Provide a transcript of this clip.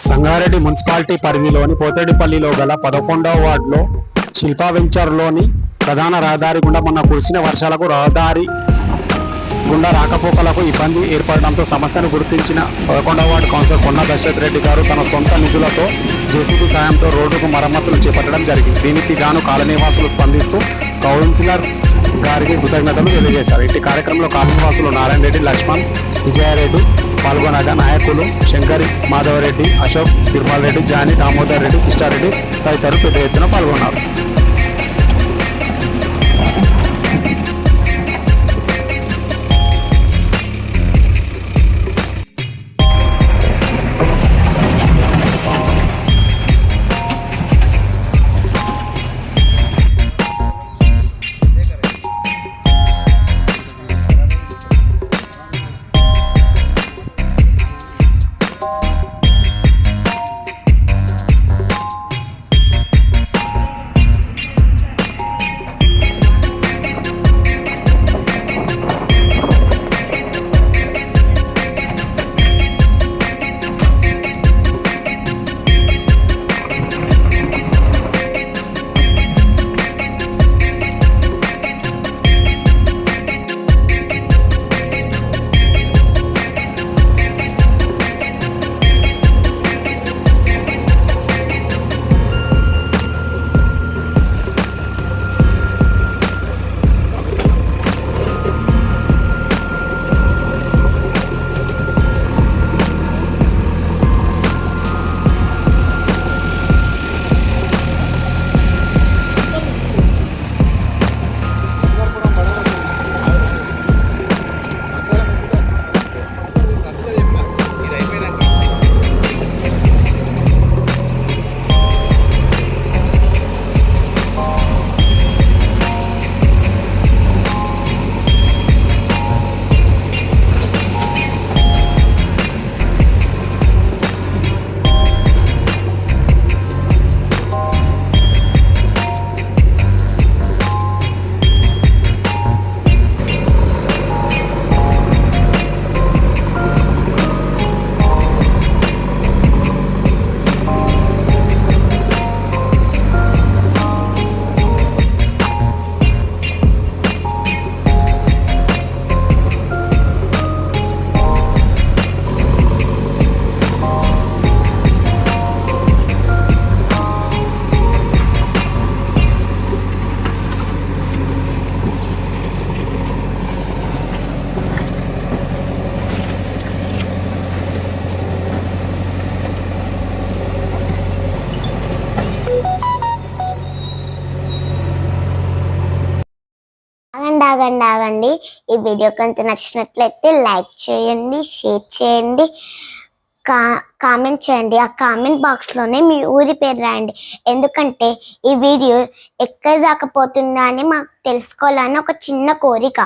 Sangareddy municipality పరిధిలోని పోతేడిపల్లిలో గల 11వ వార్డులో శిల్పా వెంచర్లోని ప్రధాన రహదారి గుండా మొన్న కురిసిన వర్షాలకు రహదారి గుండా రాకపోకలకు ఇబ్బంది ఏర్పడడంతో సమస్యను గుర్తించిన 11వ వార్డు కౌన్సిలర్ కొన్న దశరథ్ రెడ్డి గారు తన సొంత నిధులతో జేసీబీ సాయంతో రోడ్డుకు మరమ్మతులు చేపట్టడం జరిగింది. దీనికి గాను కాలనీవాసులు స్పందిస్తూ కౌన్సిలర్ గారికి కృతజ్ఞతలు తెలియజేశారు. ఇట్టి కార్యక్రమంలో కాలనీవాసులు నారాయణ రెడ్డి, లక్ష్మణ్, విజయారెడ్డి పాల్గొనగా నాయకులు శంకరి, మాధవరెడ్డి, అశోక్, తిరుమల రెడ్డి, జాని, దామోదర్ రెడ్డి, కృష్ణారెడ్డి తదితరులు పెద్ద ఎత్తున పాల్గొన్నారు. ఆగండి. ఈ వీడియో కనుక నచ్చినట్లయితే లైక్ చేయండి, షేర్ చేయండి, కామెంట్ చేయండి. ఆ కామెంట్ బాక్స్లోనే మీ ఊరి పేరు రాయండి. ఎందుకంటే ఈ వీడియో ఎక్కడి దాకా పోతుందా అని మాకు తెలుసుకోవాలని ఒక చిన్న కోరిక.